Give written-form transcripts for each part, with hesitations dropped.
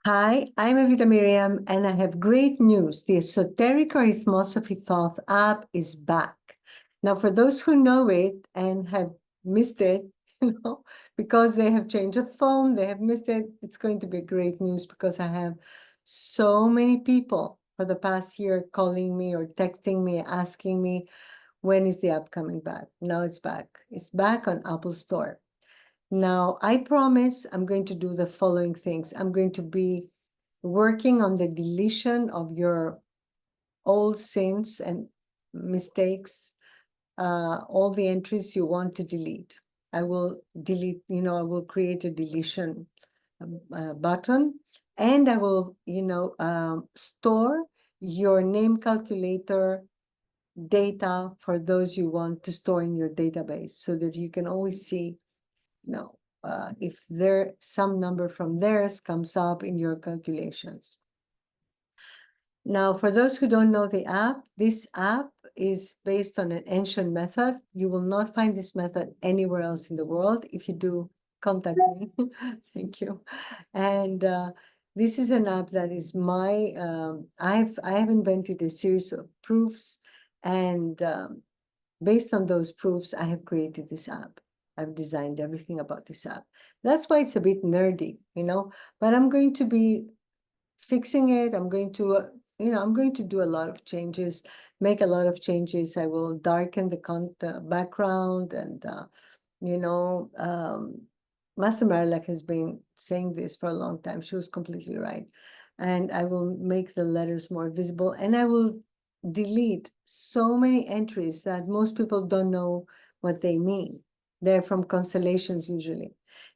Hi, I'm Evita Myriam, and I have great news. The Esoteric Arithmosophy Thoth app is back. Now, for those who know it and have missed it, because they have changed the phone, they have missed it, it's going to be great news because I have so many people for the past year calling me or texting me, asking me, when is the app coming back? Now it's back. It's back on Apple Store. Now, I promise I'm going to do the following things. I'm going to be working on the deletion of your old sins and mistakes, all the entries you want to delete. I will delete, I will create a deletion button, and I will, store your name calculator data for those you want to store in your database so that you can always see if some number from theirs comes up in your calculations. Now, for those who don't know the app, this app is based on an ancient method. You will not find this method anywhere else in the world. If you do, contact me. Thank you. And this is an app that is I have invented a series of proofs, and based on those proofs, I have created this app. I've designed everything about this app. That's why it's a bit nerdy, but I'm going to be fixing it. I'm going to, I'm going to do a lot of changes, make a lot of changes. I will darken the background, and, Master Marilak has been saying this for a long time. She was completely right. And I will make the letters more visible, and I will delete so many entries that most people don't know what they mean. They're from constellations usually.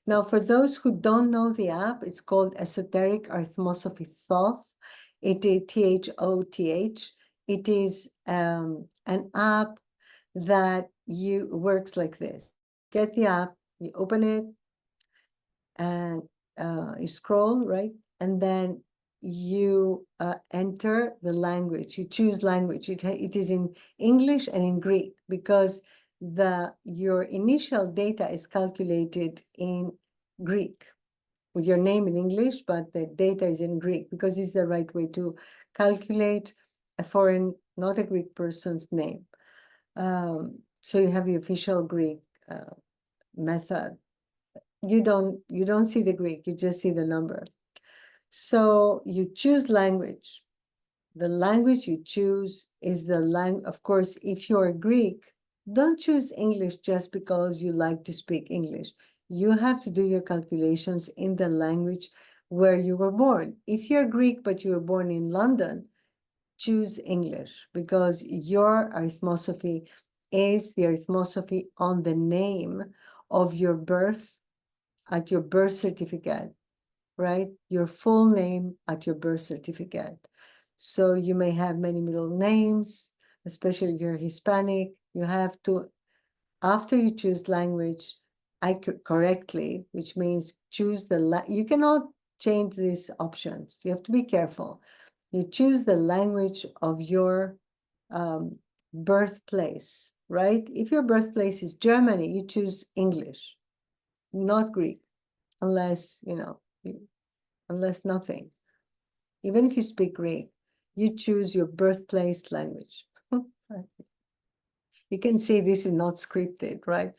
Now, for those who don't know the app, it's called Esoteric Arithmosophy Thoth. It is Thoth. It is an app that works like this. Get the app, you open it, and you scroll, right? And then you enter the language. You choose language. It is in English and in Greek, because your initial data is calculated in Greek with your name in English, but the data is in Greek because it's the right way to calculate a foreign, not a Greek person's name. So you have the official Greek method. You don't see the Greek, you just see the number. So you choose language. The language you choose is the language. Of course, if you're Greek, don't choose English just because you like to speak English. You have to do your calculations in the language where you were born. If you're Greek, but you were born in London, choose English, because your arithmosophy is the arithmosophy on the name of your birth at your birth certificate, right? Your full name at your birth certificate. So you may have many middle names, especially if you're Hispanic. You have to, after you choose language correctly, which means choose you cannot change these options. You have to be careful. You choose the language of your birthplace, right? If your birthplace is Germany, you choose English, not Greek, unless, unless nothing. Even if you speak Greek, you choose your birthplace language. You can see this is not scripted, right?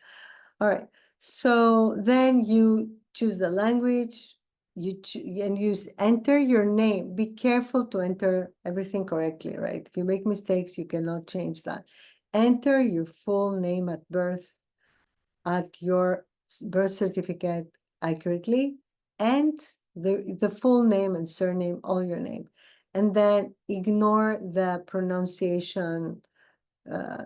All right. So then you choose the language, and you enter your name. Be careful to enter everything correctly, right? If you make mistakes, you cannot change that. Enter your full name at birth at your birth certificate accurately, and the full name and surname, all your name. And then ignore the pronunciation.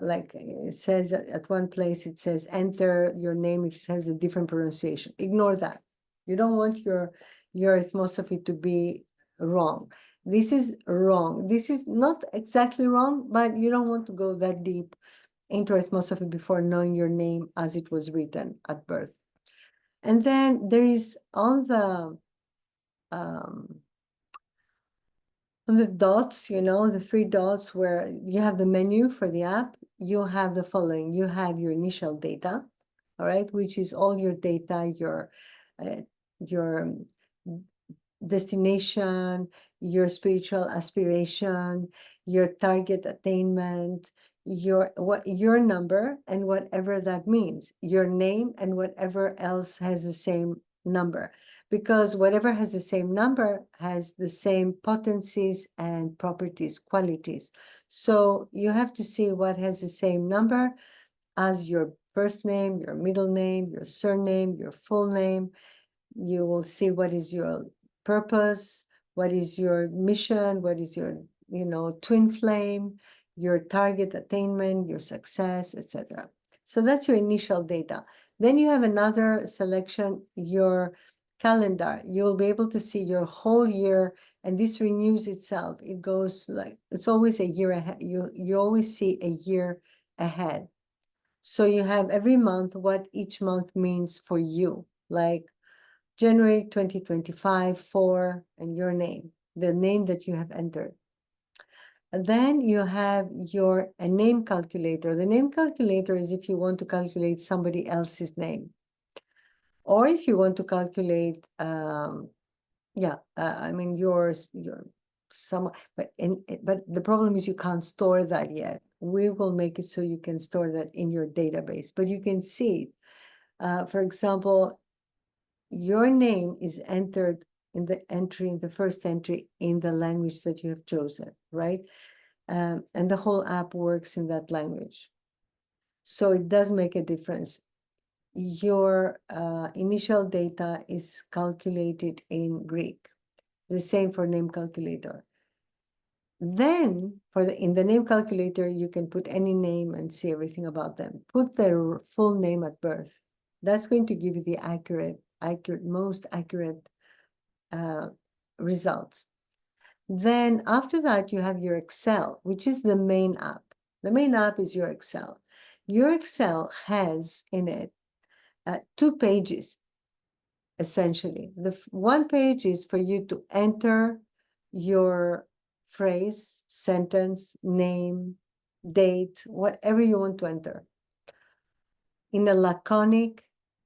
Like it says at one place, it says enter your name if it has a different pronunciation. Ignore that. You don't want your arithmosophy to be wrong. This is wrong. This is not exactly wrong, but you don't want to go that deep into arithmosophy before knowing your name as it was written at birth. And then there is on the dots, the three dots where you have the menu for the app, you have the following. You have your initial data, all right, which is all your data, your destination, your spiritual aspiration, your target attainment, your number and whatever that means, your name and whatever else has the same number, because whatever has the same number has the same potencies and properties, qualities. So you have to see what has the same number as your first name, your middle name, your surname, your full name. You will see what is your purpose, what is your mission, what is your, twin flame, your target attainment, your success, etc. So that's your initial data. Then you have another selection, your calendar. You'll be able to see your whole year, and this renews itself. It goes like, it's always a year ahead. You always see a year ahead. So you have every month what each month means for you, like January 2025 for, and your name, the name that you have entered. And then you have a name calculator. The name calculator is if you want to calculate somebody else's name, or if you want to calculate, I mean yours, but the problem is you can't store that yet. We will make it so you can store that in your database, but you can see it. For example, your name is entered in the first entry in the language that you have chosen, right? And the whole app works in that language. So it does make a difference. Your initial data is calculated in Greek. The same for name calculator. Then in the name calculator, you can put any name and see everything about them. Put their full name at birth. That's going to give you the most accurate results. Then after that, you have your Excel, which is the main app. The main app is your Excel. Your Excel has in it 2 pages, essentially. The one page is for you to enter your phrase, sentence, name, date, whatever you want to enter, in a laconic,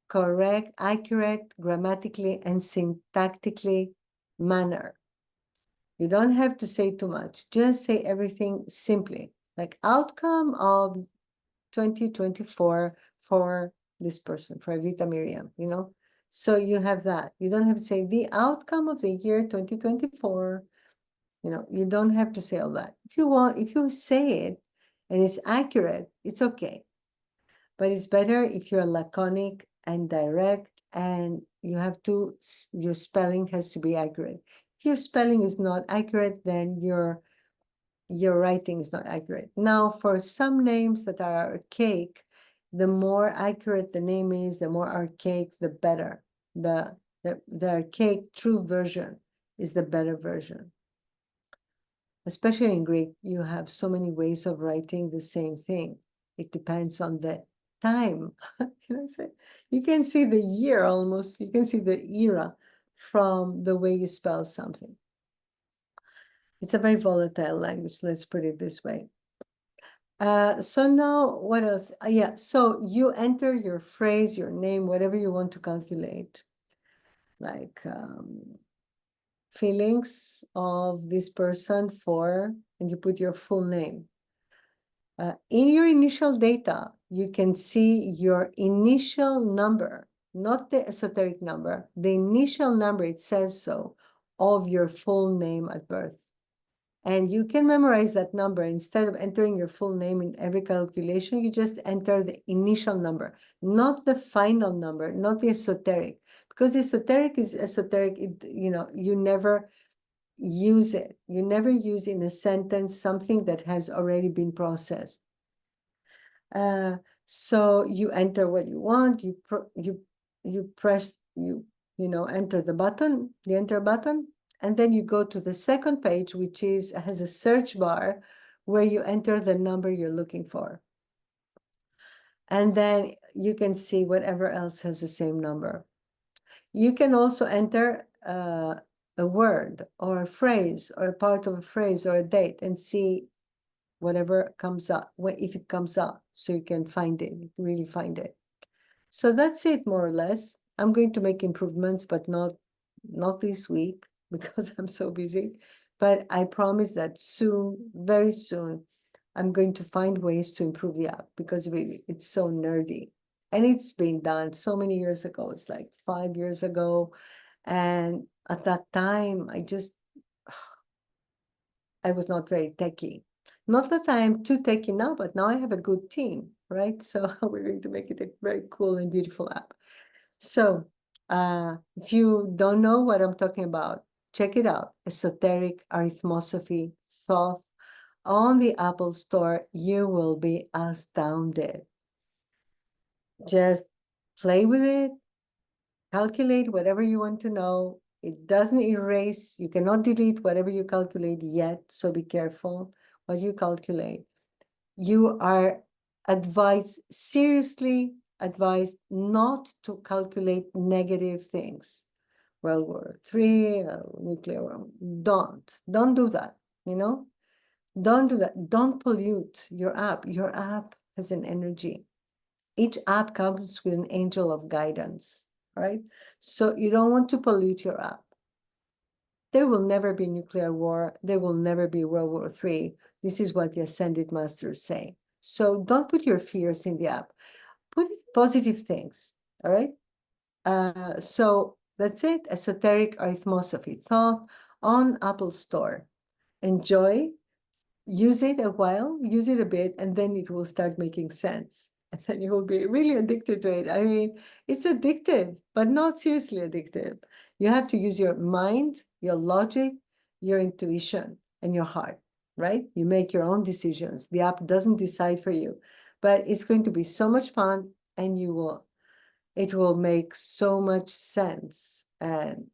correct, accurate, grammatically and syntactically manner. You don't have to say too much. Just say everything simply, like outcome of 2024 for this person, for Evita Myriam, So you have that. You don't have to say the outcome of the year 2024. You don't have to say all that. If you say it and it's accurate, it's okay. But it's better if you're laconic and direct, and your spelling has to be accurate. If your spelling is not accurate, then your writing is not accurate. Now, for some names that are archaic, the more accurate the name is, the more archaic, the better. The archaic true version is the better version. Especially in Greek, you have so many ways of writing the same thing. It depends on the time. You can see the year almost, you can see the era from the way you spell something. It's a very volatile language, let's put it this way. So now, what else? So you enter your phrase, your name, whatever you want to calculate, like feelings of this person and you put your full name. In your initial data, you can see your initial number, not the esoteric number, the initial number, it says so, of your full name at birth. And you can memorize that number. Instead of entering your full name in every calculation, you just enter the initial number, not the final number, not the esoteric. Because esoteric is esoteric, you never use it. You never use in a sentence something that has already been processed. So you enter what you want, you press, enter the enter button, and then you go to the second page, which has a search bar where you enter the number you're looking for. And then you can see whatever else has the same number. You can also enter a word or a phrase or a part of a phrase or a date and see whatever comes up, if it comes up, so you can find it, really find it. So that's it, more or less. I'm going to make improvements, but not this week. because I'm so busy. But I promise that soon, very soon, I'm going to find ways to improve the app because really it's so nerdy. And it's been done so many years ago. It's like 5 years ago. And at that time, I was not very techy. Not that I am too techy now, but now I have a good team, right? So we're going to make it a very cool and beautiful app. So if you don't know what I'm talking about, check it out. Esoteric Arithmosophy Thoth on the Apple Store. You will be astounded. Just play with it, calculate whatever you want to know. It doesn't erase, you cannot delete whatever you calculate yet, so be careful what you calculate. You are advised, seriously advised, not to calculate negative things. World War III, nuclear war. Don't do that, you know? Don't do that. Don't pollute your app. Your app has an energy. Each app comes with an angel of guidance, right? So you don't want to pollute your app. There will never be nuclear war. There will never be World War III. This is what the Ascended Masters say. So don't put your fears in the app. Put positive things, all right? So that's it. Esoteric Arithmosophy Thoth on Apple Store. Enjoy. Use it a while, use it a bit, and then it will start making sense. And then you will be really addicted to it. I mean, it's addictive, but not seriously addictive. You have to use your mind, your logic, your intuition, and your heart, right? You make your own decisions. The app doesn't decide for you, but it's going to be so much fun, and it will make so much sense. And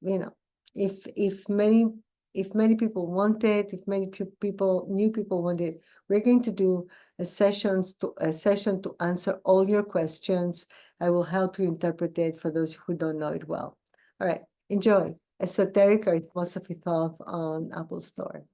you know, if many people want it, if many new people want it, we're going to do a session to answer all your questions. I will help you interpret it for those who don't know it well. All right, enjoy. Esoteric Arithmosophy Thoth on Apple Store.